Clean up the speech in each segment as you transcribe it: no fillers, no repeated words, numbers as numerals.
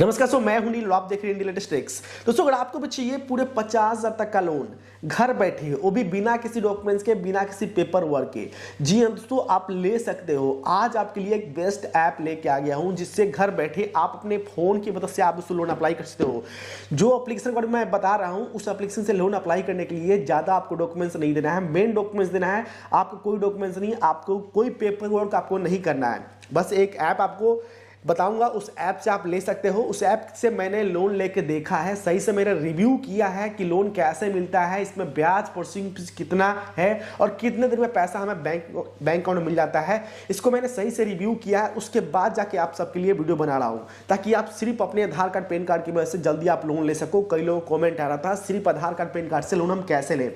नमस्कार। मैं हूं नील, आप देख रहे हैं इंडिया लेटेस्ट ट्रिक्स। दोस्तों अगर आपको भी चाहिए पूरे 50,000 तक का लोन घर बैठे, वो भी बिना किसी डॉक्यूमेंट्स के, बिना किसी पेपर वर्क के, जी हाँ दोस्तों आप ले सकते हो। आज आपके लिए एक बेस्ट ऐप लेके आ गया हूं जिससे घर बैठे आप अपने फोन की मदद से आप दोस्तों लोन अप्लाई कर सकते हो। जो एप्लीकेशन के बारे में मैं बता रहा हूं उस एप्लीकेशन से लोन अप्लाई करने के लिए ज्यादा आपको डॉक्यूमेंट्स नहीं देना है, मेन डॉक्यूमेंट्स देना है। आपको कोई डॉक्यूमेंट्स नहीं, आपको कोई पेपर वर्क आपको नहीं करना है। बस एक ऐप आपको बताऊंगा, उस ऐप से आप ले सकते हो। उस ऐप से मैंने लोन लेके देखा है, सही से मेरा रिव्यू किया है कि लोन कैसे मिलता है, इसमें ब्याज प्रोसेसिंग फीस कितना है और कितने दिन में पैसा हमें बैंक अकाउंट में मिल जाता है। इसको मैंने सही से रिव्यू किया है, उसके बाद जाके आप सबके लिए वीडियो बना रहा हूं ताकि आप सिर्फ अपने आधार कार्ड पैन कार्ड की वजह से जल्दी आप लोन ले सको। कई लोगों को कमेंट आ रहा था सिर्फ आधार कार्ड पैन कार्ड से लोन हम कैसे लें,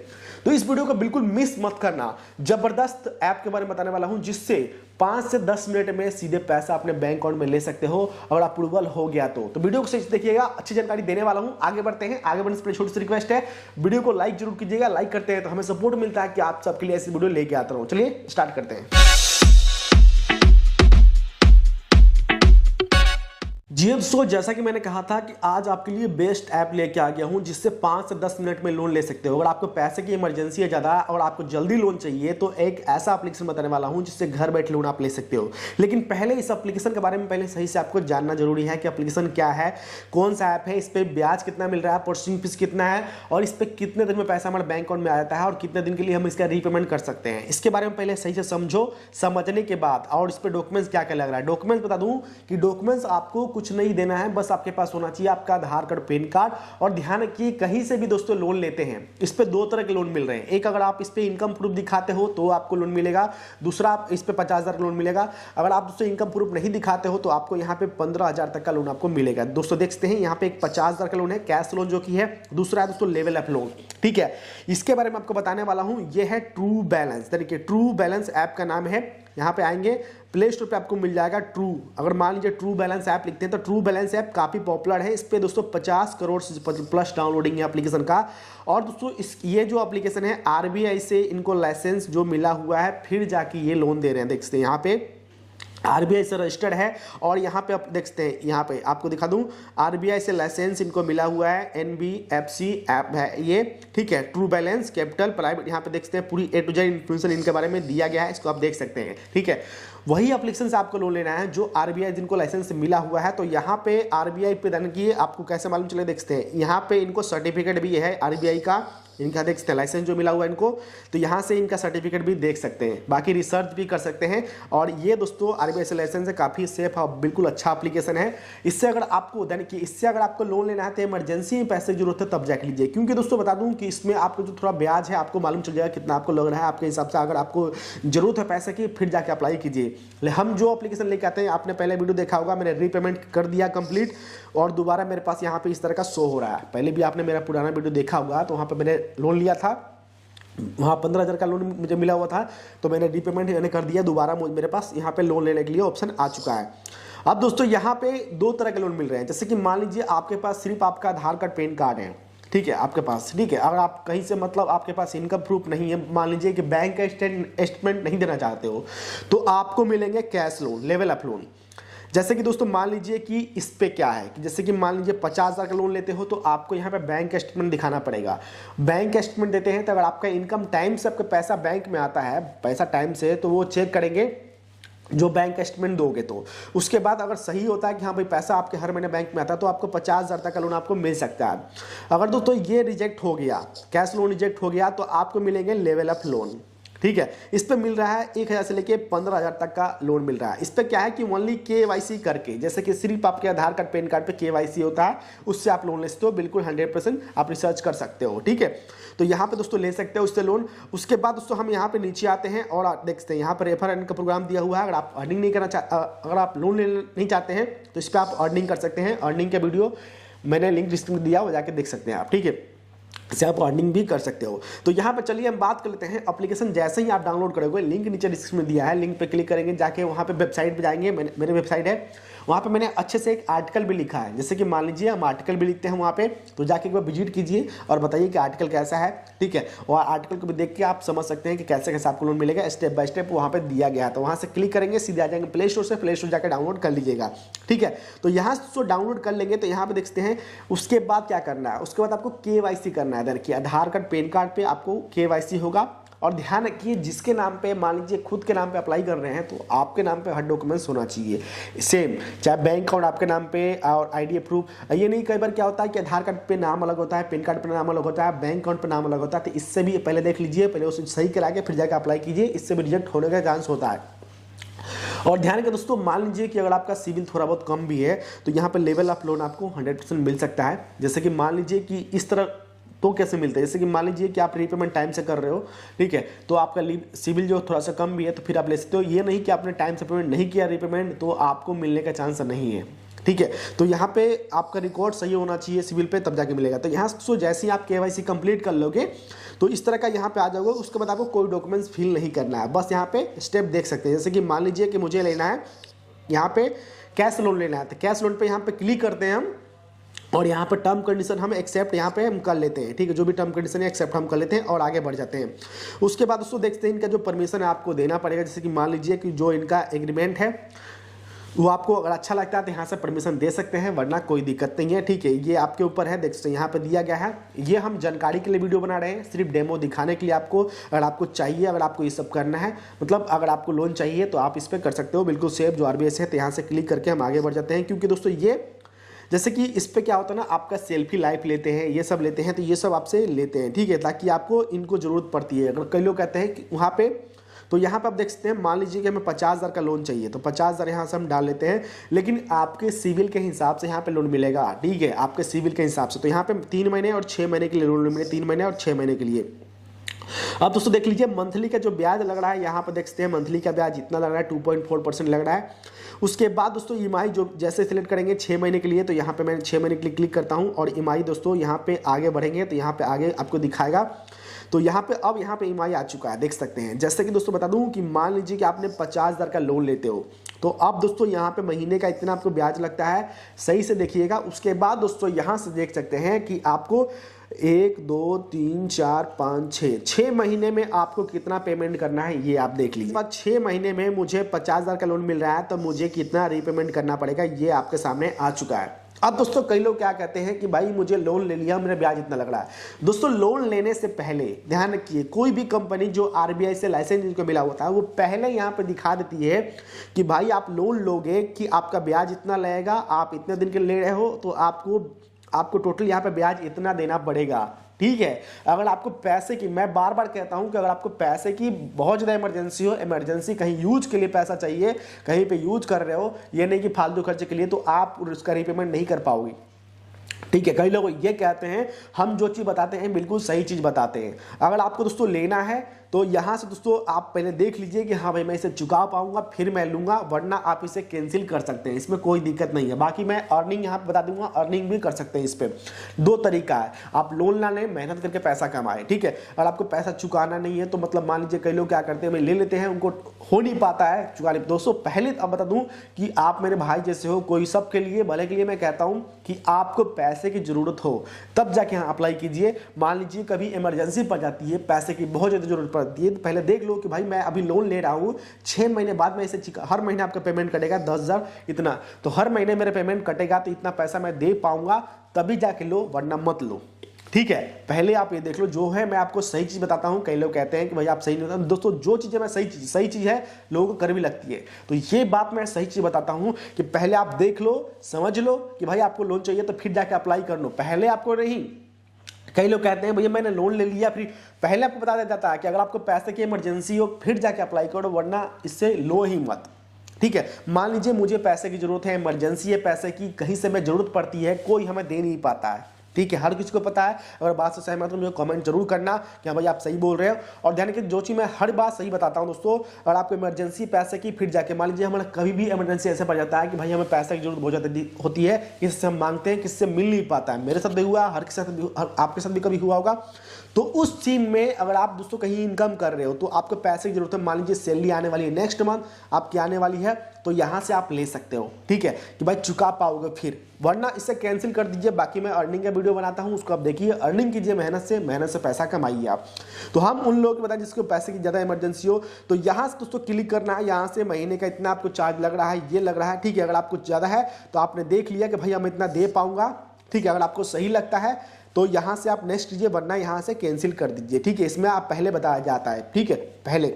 तो इस वीडियो को बिल्कुल मिस मत करना। जबरदस्त ऐप के बारे में बताने वाला हूं जिससे 5 से 10 मिनट में सीधे पैसा अपने बैंक अकाउंट में ले सकते हो अगर अप्रूवल हो गया तो वीडियो को सही से देखिएगा, अच्छी जानकारी देने वाला हूं। आगे बढ़ते हैं। आगे बढ़ने से पहले छोटी सी रिक्वेस्ट है, वीडियो को लाइक जरूर कीजिएगा। लाइक करते हैं तो हमें सपोर्ट मिलता है कि आप सबके लिए ऐसी वीडियो लेके आता रहूं। चलिए स्टार्ट करते हैं। जी दोस्तों, जैसा कि मैंने कहा था कि आज आपके लिए बेस्ट ऐप लेके आ गया हूं जिससे 5 से 10 मिनट में लोन ले सकते हो। अगर आपको पैसे की इमरजेंसी है ज़्यादा और आपको जल्दी लोन चाहिए तो एक ऐसा एप्लीकेशन बताने वाला हूं जिससे घर बैठे लोन आप ले सकते हो। लेकिन पहले इस एप्लीकेशन के बारे में पहले सही से आपको जानना जरूरी है कि एप्लीकेशन क्या है, कौन सा ऐप है, इस पर ब्याज कितना मिल रहा है, प्रोसेसिंग फीस कितना है और इस पर कितने दिन में पैसा हमारे बैंक अकाउंट में आ जाता है और कितने दिन के लिए हम इसका रीपेमेंट कर सकते हैं। इसके बारे में पहले सही से समझो। समझने के बाद और इस पर डॉक्यूमेंट्स क्या क्या लग रहा है। डॉक्यूमेंट्स बता दूं कि डॉक्यूमेंट्स आपको कुछ नहीं देना है, बस आपके पास होना चाहिए आपका आधार कार्ड, पैन कार्ड। और ध्यान रखिए कहीं से भी दोस्तों लोन लेते हैं इस पे दो तरह के लोन मिल रहे हैं। एक, अगर आप इस पे इनकम प्रूफ दिखाते हो तो आपको लोन मिलेगा। दूसरा, आप इस पे 50,000 का लोन मिलेगा। अगर आप दोस्तों इनकम प्रूफ नहीं दिखाते हो तो आपको यहाँ पे 15,000 तक का लोन आपको मिलेगा। दोस्तों देखते हैं, यहाँ पे एक 50,000 का लोन है, कैश लोन जो कि है। दूसरा है दोस्तों लेवल अप लोन, ठीक है। इसके बारे में आपको बताने वाला हूं। यह है ट्रू बैलेंस, देखिए ट्रू बैलेंस ऐप का नाम है। यहाँ पे आएंगे प्ले स्टोर पे आपको मिल जाएगा ट्रू। अगर मान लीजिए ट्रू बैलेंस ऐप लिखते हैं तो ट्रू बैलेंस ऐप काफ़ी पॉपुलर है। इस पे दोस्तों 50 करोड़ से प्लस डाउनलोडिंग है एप्लीकेशन का। और दोस्तों ये जो एप्लीकेशन है आरबीआई से इनको लाइसेंस जो मिला हुआ है, फिर जाके ये लोन दे रहे हैं। देखते हैं यहाँ पे आरबीआई से रजिस्टर्ड है और यहाँ पे आप देखते हैं, यहाँ पे आपको दिखा दूं आरबीआई से लाइसेंस इनको मिला हुआ है। एनबीएफसी ऐप है ये, ठीक है। ट्रू बैलेंस कैपिटल प्राइवेट, यहाँ पे देखते हैं पूरी A to Z इन्फॉर्मेशन इनके बारे में दिया गया है, इसको आप देख सकते हैं, ठीक है। वही एप्लीकेशन से आपको लोन लेना है जो आरबीआई जिनको लाइसेंस मिला हुआ है। तो यहाँ पे आरबीआई पे धन की आपको कैसे मालूम चले, देखते हैं यहाँ पे इनको सर्टिफिकेट भी है आरबीआई का, इनका देख सकते हैं लाइसेंस जो मिला हुआ है इनको, तो यहाँ से इनका सर्टिफिकेट भी देख सकते हैं। बाकी रिसर्च भी कर सकते हैं। और ये दोस्तों आरबीआई से लाइसेंस है, काफ़ी सेफ है, बिल्कुल अच्छा एप्लीकेशन है। इससे अगर आपको इससे अगर आपको लोन लेना है तो इमरजेंसी में पैसे की जरूरत है तब जाके लीजिए। क्योंकि दोस्तों बता दूं कि इसमें आपको जो थोड़ा ब्याज है आपको मालूम चल जाएगा कितना आपको लग रहा है आपके हिसाब से। अगर आपको जरूरत है पैसे की फिर जाके अप्लाई कीजिए। हम जो एप्लीकेशन लेके आते हैं, आपने पहले वीडियो देखा होगा, मैंने रीपेमेंट कर दिया कंप्लीट और दोबारा मेरे पास यहाँ पे इस तरह का शो हो रहा है। पहले भी आपने मेरा पुराना वीडियो देखा होगा तो वहाँ पे मैंने लोन लिया था, वहाँ 15,000 का लोन मुझे मिला हुआ था तो मैंने रीपेमेंट मैंने कर दिया। दोबारा मेरे पास यहाँ पे लोन लेने के लिए ऑप्शन आ चुका है। अब दोस्तों यहाँ पे दो तरह के लोन मिल रहे हैं। जैसे कि मान लीजिए आपके पास सिर्फ आपका आधार कार्ड पैन कार्ड है, ठीक है, आपके पास, ठीक है। अगर आप कहीं से मतलब आपके पास इनकम प्रूफ नहीं है, मान लीजिए कि बैंक का स्टेटमेंट नहीं देना चाहते हो, तो आपको मिलेंगे cash loan, level up loan. जैसे कि दोस्तों मान लीजिए कि इस पे क्या है कि जैसे कि मान लीजिए 50,000 का लोन लेते हो तो आपको यहाँ पे बैंक स्टेटमेंट दिखाना पड़ेगा। बैंक स्टेटमेंट देते हैं तो अगर आपका इनकम टाइम से आपका पैसा बैंक में आता है, पैसा टाइम से, तो वो चेक करेंगे जो बैंक स्टेटमेंट दोगे तो। उसके बाद अगर सही होता है कि हाँ भाई पैसा आपके हर महीने बैंक में आता है तो आपको 50,000 तक का लोन आपको मिल सकता है। अगर दोस्तों ये रिजेक्ट हो गया, कैश लोन रिजेक्ट हो गया, तो आपको मिलेंगे लेवल अप लोन, ठीक है। इस पे मिल रहा है 1,000 से लेके 15,000 तक का लोन मिल रहा है। इस पे क्या है कि ओनली केवाईसी करके, जैसे कि सिर्फ आपके आधार कार्ड पैन कार्ड पे केवाईसी होता है, उससे आप लोन ले सकते हो। बिल्कुल 100% आप रिसर्च कर सकते हो, ठीक है। तो यहाँ पे दोस्तों ले सकते हो उससे लोन। उसके बाद दोस्तों हम यहाँ पे नीचे आते हैं और देखते हैं यहाँ पर रेफर अर्निंग का प्रोग्राम दिया हुआ है। अगर आप अर्निंग नहीं करना अगर आप लोन लेना नहीं चाहते हैं तो इस पर आप अर्निंग कर सकते हैं। अर्निंग का वीडियो मैंने लिंक डिस्क्रिप्शन में दिया, वो जाके देख सकते हैं आप, ठीक है। से आप अर्निंग भी कर सकते हो। तो यहाँ पे चलिए हम बात कर लेते हैं एप्लीकेशन। जैसे ही आप डाउनलोड करोगे, लिंक नीचे डिस्क्रिप्शन में दिया है, लिंक पे क्लिक करेंगे, जाके वहाँ पे वेबसाइट पे जाएंगे, मेरे वेबसाइट है, वहाँ पे मैंने अच्छे से एक आर्टिकल भी लिखा है। जैसे कि मान लीजिए हम आर्टिकल भी लिखते हैं वहाँ पे, तो जाके एक बार विजिट कीजिए और बताइए कि आर्टिकल कैसा है, ठीक है। और आर्टिकल को भी देख के आप समझ सकते हैं कि कैसे कैसे आपको लोन मिलेगा, स्टेप बाय स्टेप वहाँ पे दिया गया है। तो वहाँ से क्लिक करेंगे, सीधे आ जाएंगे प्ले स्टोर से, प्ले स्टोर जाकर डाउनलोड कर लीजिएगा, ठीक है। तो यहाँ से डाउनलोड कर लेंगे तो यहाँ पे देखते हैं उसके बाद क्या करना है। उसके बाद आपको KYC करना है। देखिए आधार कार्ड, पैन कार्ड पे आपको KYC होगा। और ध्यान रखिए जिसके नाम पे, मान लीजिए खुद के नाम पे अप्लाई कर रहे हैं, तो आपके नाम पे हर डॉक्यूमेंट्स होना चाहिए सेम, चाहे बैंक अकाउंट आपके नाम पे और ID प्रूफ। ये नहीं, कई बार क्या होता है कि आधार कार्ड पे नाम अलग होता है, पैन कार्ड पे नाम अलग होता है, बैंक अकाउंट पे नाम अलग होता है। तो इससे भी पहले देख लीजिए, पहले उसे सही करा के फिर जाकर अप्लाई कीजिए, इससे भी रिजेक्ट होने का चांस होता है। और ध्यान रखिए दोस्तों, मान लीजिए कि अगर आपका सिविल थोड़ा बहुत कम भी है, तो यहाँ पे लेवल ऑफ लोन आपको 100% मिल सकता है। जैसे कि मान लीजिए कि इस तरह तो कैसे मिलता है, जैसे कि मान लीजिए कि आप रीपेमेंट टाइम से कर रहे हो, ठीक है, तो आपका सिविल जो थोड़ा सा कम भी है तो फिर आप ले सकते हो। ये नहीं कि आपने टाइम से पेमेंट नहीं किया रीपेमेंट तो आपको मिलने का चांस नहीं है, ठीक है। तो यहाँ पे आपका रिकॉर्ड सही होना चाहिए सिविल पे, तब जाके मिलेगा। तो यहाँ सो जैसे ही आप KYC कंप्लीट कर लोगे तो इस तरह का यहाँ पे आ जाओगे। उसके बाद आपको कोई डॉक्यूमेंट्स फिल नहीं करना है, बस यहाँ पे स्टेप देख सकते हैं। जैसे कि मान लीजिए कि मुझे लेना है यहाँ पे कैश लोन लेना है, तो कैश लोन पे यहाँ पे क्लिक करते हैं हम, और यहाँ पर टर्म कंडीशन हम एक्सेप्ट यहाँ पे हम कर लेते हैं, ठीक है। जो भी टर्म कंडीशन है एक्सेप्ट हम कर लेते हैं और आगे बढ़ जाते हैं। उसके बाद उसको देखते हैं इनका जो परमिशन है आपको देना पड़ेगा। जैसे कि मान लीजिए कि जो इनका एग्रीमेंट है वो आपको अगर अच्छा लगता है तो यहाँ से परमिशन दे सकते हैं, वरना कोई दिक्कत नहीं है, ठीक है। ये आपके ऊपर है, देख सकते हैं यहाँ पे दिया गया है। ये हम जानकारी के लिए वीडियो बना रहे हैं, सिर्फ डेमो दिखाने के लिए आपको। अगर आपको चाहिए, अगर आपको ये सब करना है, मतलब अगर आपको लोन चाहिए तो आप इस पर कर सकते हो, बिल्कुल सेफ जो RBI है। तो यहाँ से क्लिक करके हम आगे बढ़ जाते हैं, क्योंकि दोस्तों ये जैसे कि इस पे क्या होता है ना, आपका सेल्फी लाइफ लेते हैं, ये सब लेते हैं, तो ये सब आपसे लेते हैं, ठीक है, ताकि आपको इनको ज़रूरत पड़ती है। अगर कई लोग कहते हैं कि वहाँ पे, तो यहाँ पे आप देख सकते हैं, मान लीजिए कि हमें 50,000 का लोन चाहिए, तो 50,000 यहाँ से हम डाल लेते हैं। लेकिन आपके सिविल के हिसाब से यहाँ पे लोन मिलेगा, ठीक है, आपके सिविल के हिसाब से। तो यहाँ पे 3 महीने और 6 महीने के लिए लोन मिले, 3 महीने और 6 महीने के लिए। अब दोस्तों देख लीजिए मंथली का जो ब्याज लग रहा है, यहाँ पर देख सकते हैं मंथली का ब्याज इतना लग रहा है, 2.4% लग रहा है। उसके बाद दोस्तों EMI जो जैसे सिलेक्ट करेंगे 6 महीने के लिए, तो यहाँ पे मैं 6 महीने के लिए क्लिक करता हूँ और EMI दोस्तों यहाँ पे आगे बढ़ेंगे तो यहाँ पे आगे आपको दिखाएगा। तो यहाँ पे अब यहाँ पे EMI आ चुका है, देख सकते हैं। जैसे कि दोस्तों बता दूँ कि मान लीजिए कि आपने 50,000 का लोन लेते हो, तो अब दोस्तों यहाँ पे महीने का इतना आपको ब्याज लगता है, सही से देखिएगा। उसके बाद दोस्तों यहाँ से देख सकते हैं कि आपको 1 2 3 4 5 6 महीने में आपको कितना पेमेंट करना है, ये आप देख लीजिए। 6 महीने में मुझे 50,000 का लोन मिल रहा है, तो मुझे कितना रीपेमेंट करना पड़ेगा, ये आपके सामने आ चुका है। अब दोस्तों कई लोग क्या कहते हैं कि भाई मुझे लोन ले लिया, मेरा ब्याज इतना लग रहा है। दोस्तों लोन लेने से पहले ध्यान रखिए, कोई भी कंपनी जो RBI से लाइसेंस जिनको मिला होता है, वो पहले यहाँ पे दिखा देती है कि भाई आप लोन लोगे कि आपका ब्याज इतना लगेगा, आप इतने दिन के ले रहे हो तो आपको टोटल यहाँ पे ब्याज इतना देना पड़ेगा, ठीक है। अगर आपको पैसे की, मैं बार बार कहता हूं कि अगर आपको पैसे की बहुत ज़्यादा इमरजेंसी हो, इमरजेंसी कहीं यूज के लिए पैसा चाहिए, कहीं पे यूज कर रहे हो, ये नहीं कि फालतू खर्चे के लिए, तो आप उसका रीपेमेंट नहीं कर पाओगे, ठीक है। कई लोग ये कहते हैं हम जो चीज़ बताते हैं बिल्कुल सही चीज़ बताते हैं। अगर आपको दोस्तों लेना है तो यहाँ से दोस्तों आप पहले देख लीजिए कि हाँ भाई मैं इसे चुका पाऊंगा फिर मैं लूँगा, वरना आप इसे कैंसिल कर सकते हैं, इसमें कोई दिक्कत नहीं है। बाकी मैं अर्निंग यहाँ पे बता दूंगा, अर्निंग भी कर सकते हैं। इस पर 2 तरीका है, आप लोन ना लें, मेहनत करके पैसा कमाएं, ठीक है। अगर आपको पैसा चुकाना नहीं है तो मतलब मान लीजिए कई लोग क्या करते हैं, भाई ले लेते हैं, उनको हो नहीं पाता है चुकाने। दोस्तों पहले अब बता दूँ कि आप मेरे भाई जैसे हो, कोई सबके लिए भले के लिए मैं कहता हूँ कि आपको पैसे की ज़रूरत हो तब जाके यहाँ अप्लाई कीजिए। मान लीजिए कभी इमरजेंसी पड़ जाती है, पैसे की बहुत ज़्यादा जरूरत पड़ती है, तो पहले देख लो कि भाई मैं अभी लोन ले रहा हूँ, 6 महीने बाद मैं इसे हर महीने आपका पेमेंट कटेगा 10,000 इतना, तो हर महीने मेरे पेमेंट कटेगा तो इतना पैसा मैं दे पाऊंगा, तभी जाके लो, वरना मत लो, ठीक है। पहले आप ये देख लो, जो है मैं आपको सही चीज़ बताता हूँ। कई लोग कहते हैं कि भाई आप सही नहीं बताते, दोस्तों जो चीज़ें मैं सही चीज़ है लोगों को कर भी लगती है, तो ये बात मैं सही चीज़ बताता हूँ कि पहले आप देख लो, समझ लो कि भाई आपको लोन चाहिए तो फिर जाके अप्लाई कर लो, पहले आपको नहीं। कई लोग कहते हैं भैया मैंने लोन ले लिया, फिर पहले आपको बता देता था कि अगर आपको पैसे की इमरजेंसी हो फिर जाके अप्लाई करो, वरना इससे लो ही मत, ठीक है। मान लीजिए मुझे पैसे की जरूरत है, इमरजेंसी है पैसे की, कहीं से मैं जरूरत पड़ती है, कोई हमें दे नहीं पाता है, ठीक है, हर किसी को पता है। अगर बात से सहमत हो मुझे कमेंट जरूर करना कि हाँ भाई आप सही बोल रहे हो। और ध्यान रखिए, जो चीज़ मैं हर बात सही बताता हूँ दोस्तों, अगर आपको इमरजेंसी पैसे की फिर जाके मान लीजिए हमारा कभी भी इमरजेंसी ऐसे पड़ जाता है कि भाई हमें पैसे की जरूरत बहुत ज़्यादा होती है, किससे हम मांगते हैं, किससे मिल नहीं पाता है। मेरे साथ भी हुआ, हर किसी साथ आपके साथ भी कभी हुआ होगा। तो उस सीन में अगर आप दोस्तों कहीं इनकम कर रहे हो तो आपको पैसे की जरूरत है, मान लीजिए सैलरी आने वाली है, नेक्स्ट मंथ आपकी आने वाली है, तो यहाँ से आप ले सकते हो। ठीक है कि भाई चुका पाओगे फिर, वरना इसे कैंसिल कर दीजिए। बाकी मैं अर्निंग का वीडियो बनाता हूँ, उसको आप देखिए, अर्निंग कीजिए, मेहनत से पैसा कमाइए आप। तो हम उन लोगों को बताएं जिसको पैसे की ज़्यादा इमरजेंसी हो, तो यहाँ से दोस्तों क्लिक करना है, यहाँ से महीने का इतना आपको चार्ज लग रहा है, ये लग रहा है। ठीक है, अगर आपको ज़्यादा है तो आपने देख लिया कि भाई हम इतना दे पाऊंगा। ठीक है, अगर आपको सही लगता है तो यहाँ से आप नेक्स्ट कीजिए, वरना यहाँ से कैंसिल कर दीजिए। ठीक है, इसमें आप पहले बताया जाता है। ठीक है, पहले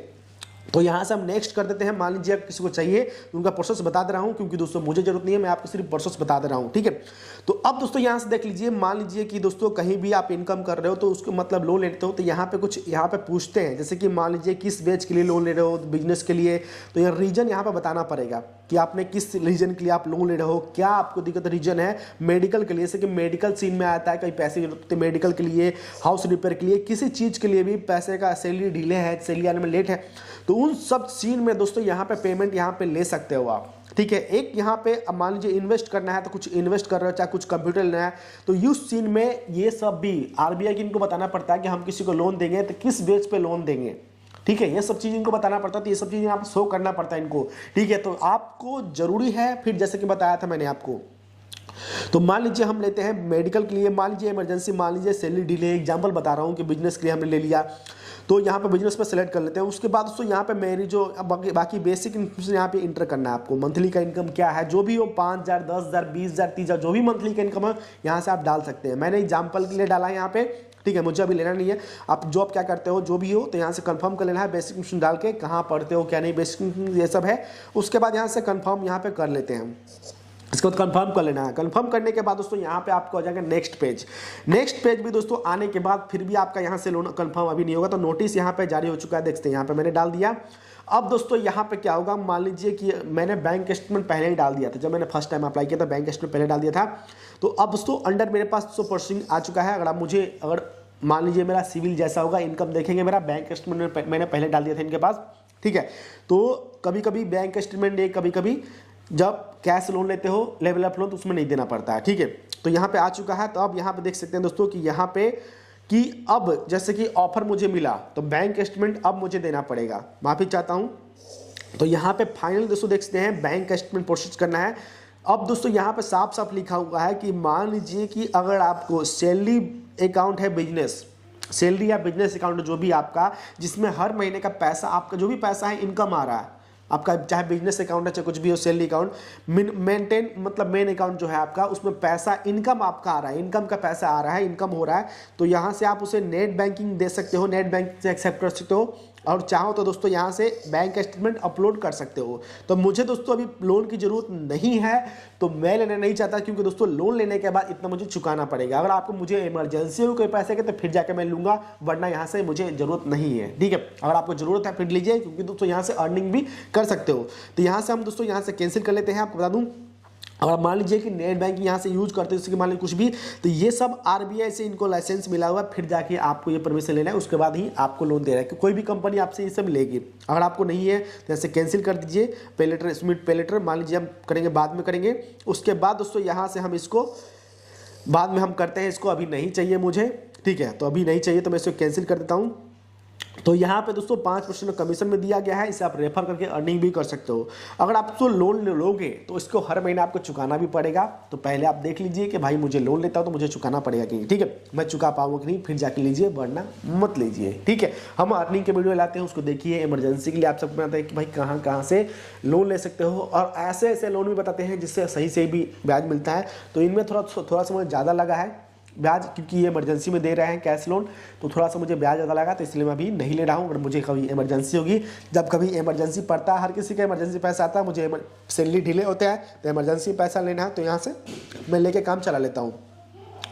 तो यहाँ से हम नेक्स्ट कर देते हैं। मान लीजिए किसी को चाहिए तो उनका प्रोसेस बता दे रहा हूँ, क्योंकि दोस्तों मुझे जरूरत नहीं है, मैं आपको सिर्फ प्रोसेस बता दे रहा हूँ। ठीक है, तो अब दोस्तों यहाँ से देख लीजिए, मान लीजिए कि दोस्तों कहीं भी आप इनकम कर रहे हो तो उसको मतलब लोन लेते हो, तो यहाँ पे कुछ यहाँ पे पूछते हैं, जैसे कि मान लीजिए किस बेच के लिए लोन ले रहे हो, बिजनेस के लिए, तो ये रीजन यहाँ पे बताना पड़ेगा कि आपने किस रीजन के लिए आप लोन ले रहे हो, क्या आपको दिक्कत रीजन है। मेडिकल के लिए, जैसे कि मेडिकल सीन में आता है, कहीं पैसे की जरूरत होती है मेडिकल के लिए, हाउस रिपेयर के लिए, किसी चीज़ के लिए भी पैसे का सैलरी डिले है, सैलरी आने में लेट है, तो उन सब सीन में दोस्तों यहाँ पे पेमेंट यहाँ पे ले सकते हो आप। ठीक है, एक यहाँ पे अब मान लीजिए इन्वेस्ट करना है तो कुछ इन्वेस्ट कर रहे हो, चाहे कुछ कंप्यूटर लेना है, तो उस सीन में ये सब भी आरबीआई की इनको बताना पड़ता है कि हम किसी को लोन देंगे तो किस बेस पे लोन देंगे। ठीक है, ये सब चीज़ इनको बताना पड़ता है, तो ये सब चीज़ यहाँ पे शो करना पड़ता है इनको। ठीक है, तो आपको जरूरी है, फिर जैसे कि बताया था मैंने आपको, तो मान लीजिए हम लेते हैं मेडिकल के लिए, मान लीजिए इमरजेंसी, मान लीजिए सैलरी डिले, एग्जांपल बता रहा हूँ कि बिजनेस के लिए हमने ले लिया, तो यहाँ पे बिजनेस पे सेलेक्ट कर लेते हैं। उसके बाद दोस्तों यहाँ पे मेरी जो बाकी बेसिक इन्फॉर्मेशन यहाँ पे इंटर करना है आपको। मंथली का इनकम क्या है, जो भी हो, 5,000, 10,000, 20,000, 30,000, जो भी मंथली का इनकम है यहाँ से आप डाल सकते हैं। मैंने एग्जाम्पल के लिए डाला है यहाँ पे। ठीक है, मुझे अभी लेना नहीं है, आप जॉब क्या करते हो, जो भी हो, तो यहाँ से कंफर्म कर लेना है, बेसिक इन्फॉर्मेशन डाल के, कहाँ पढ़ते हो क्या नहीं, बेसिक ये सब है। उसके बाद यहाँ से कंफर्म यहाँ पे कर लेते हैं, इसको कंफर्म कर लेना है। कंफर्म करने के बाद दोस्तों यहाँ पे आपको आ जाएगा नेक्स्ट पेज। नेक्स्ट पेज भी दोस्तों आने के बाद फिर भी आपका यहाँ से लोन कंफर्म अभी नहीं होगा, तो नोटिस यहाँ पे जारी हो चुका है, देखते हैं यहाँ पे मैंने डाल दिया। अब दोस्तों यहाँ पे क्या होगा, मान लीजिए कि मैंने बैंक स्टेटमेंट पहले ही डाल दिया था, जब मैंने फर्स्ट टाइम अप्लाई किया था बैंक स्टेटमेंट पहले डाल दिया था। तो अब दोस्तों अंडर मेरे पास 100% आ चुका है। अगर आप मुझे, अगर मान लीजिए मेरा सिविल जैसा होगा, इनकम देखेंगे, मेरा बैंक स्टेटमेंट मैंने पहले डाल दिया था इनके पास। ठीक है, तो कभी कभी बैंक स्टेटमेंट दे, कभी कभी जब कैश लोन लेते हो, लेवल अप लोन, तो उसमें नहीं देना पड़ता है। ठीक है, तो यहाँ पे आ चुका है। तो अब यहाँ पे देख सकते हैं दोस्तों कि यहाँ पे कि अब जैसे कि ऑफर मुझे मिला तो बैंक स्टेटमेंट अब मुझे देना पड़ेगा, माफी चाहता हूँ। तो यहाँ पे फाइनल दोस्तों देख सकते हैं बैंक स्टेटमेंट प्रोसेस करना है। अब दोस्तों यहाँ पे साफ साफ लिखा हुआ है कि मान लीजिए कि अगर आपको सैलरी अकाउंट है, बिजनेस सैलरी या बिजनेस अकाउंट जो भी आपका, जिसमें हर महीने का पैसा, आपका जो भी पैसा है इनकम आ रहा है आपका, चाहे बिजनेस अकाउंट है चाहे कुछ भी हो, सैलरी अकाउंट, मेंटेन मतलब मेन अकाउंट जो है आपका, उसमें पैसा इनकम आपका आ रहा है, इनकम का पैसा आ रहा है, इनकम हो रहा है, तो यहाँ से आप उसे नेट बैंकिंग दे सकते हो, नेट बैंकिंग से एक्सेप्ट कर सकते हो, और चाहो तो दोस्तों यहाँ से बैंक स्टेटमेंट अपलोड कर सकते हो। तो मुझे दोस्तों अभी लोन की ज़रूरत नहीं है, तो मैं लेना नहीं चाहता, क्योंकि दोस्तों लोन लेने के बाद इतना मुझे चुकाना पड़ेगा। अगर आपको मुझे इमरजेंसी हो कोई पैसे के तो फिर जाकर मैं लूँगा, वरना यहाँ से मुझे ज़रूरत नहीं है। ठीक है, अगर आपको ज़रूरत है फिर लीजिए, क्योंकि दोस्तों यहाँ से अर्निंग भी कर सकते हो। तो यहाँ से हम दोस्तों यहाँ से कैंसिल कर लेते हैं। आपको बता दूँ, अगर मान लीजिए कि नेट बैंकिंग यहाँ से यूज करते हैं, जैसे कि मान लीजिए कुछ भी, तो ये सब आरबीआई से इनको लाइसेंस मिला हुआ है, फिर जाके आपको ये परमिशन लेना है, उसके बाद ही आपको लोन दे रहा है। कि कोई भी कंपनी आपसे ये सब लेगी। अगर आपको नहीं है तो ऐसे कैंसिल कर दीजिए, पे लेटर, सबमिट पे लेटर, मान लीजिए हम करेंगे बाद में करेंगे। उसके बाद दोस्तों यहाँ से हम इसको बाद में हम करते हैं, इसको अभी नहीं चाहिए मुझे। ठीक है, तो अभी नहीं चाहिए तो मैं इसको कैंसिल कर देता हूँ। तो यहाँ पे दोस्तों 5% कमीशन में दिया गया है, इसे आप रेफर करके अर्निंग भी कर सकते हो। अगर आप तो लोन लोगे तो इसको हर महीने आपको चुकाना भी पड़ेगा, तो पहले आप देख लीजिए कि भाई मुझे लोन लेता हो तो मुझे चुकाना पड़ेगा कि नहीं। ठीक है, मैं चुका पाऊंगा कि नहीं, फिर जाके लीजिए, वरना मत लीजिए। ठीक है, हम अर्निंग के वीडियो लाते हैं, उसको देखिए। इमरजेंसी के लिए आप सबको बताते हैं कि भाई कहाँ कहाँ से लोन ले सकते हो, और ऐसे ऐसे लोन भी बताते हैं जिससे सही से भी ब्याज मिलता है। तो इनमें थोड़ा सा मुझे ज़्यादा लगा है ब्याज, क्योंकि ये इमरजेंसी में दे रहे हैं कैश लोन, तो थोड़ा सा मुझे ब्याज ज़्यादा लगा, तो इसलिए मैं अभी नहीं ले रहा हूँ। अगर मुझे कभी इमरजेंसी होगी, जब कभी इमरजेंसी पड़ता है, हर किसी का इमरजेंसी पैसा आता है, मुझे सैलरी डिले होता है तो इमरजेंसी पैसा लेना है, तो यहाँ से मैं लेके काम चला लेता हूँ।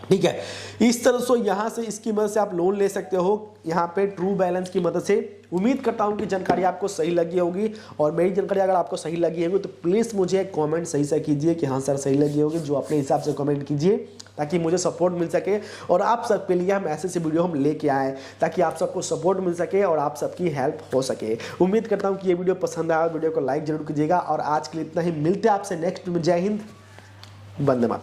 ठीक है। इस तरह से यहाँ से इसकी मदद से आप लोन ले सकते हो यहाँ पे ट्रू बैलेंस की मदद से। उम्मीद करता हूँ कि जानकारी आपको सही लगी होगी, और मेरी जानकारी अगर आपको सही लगी होगी तो प्लीज़ मुझे कमेंट सही से कीजिए कि हाँ सर सही लगी होगी, जो अपने हिसाब से कमेंट कीजिए ताकि मुझे सपोर्ट मिल सके और आप सबके लिए हम ऐसे वीडियो हम लेके आए ताकि आप सबको सपोर्ट मिल सके और आप सबकी हेल्प हो सके। उम्मीद करता हूँ कि ये वीडियो पसंद आया, वीडियो को लाइक जरूर कीजिएगा, और आज के लिए इतना ही। मिलते हैं आपसे नेक्स्ट में। जय हिंद, वंदे मातरम।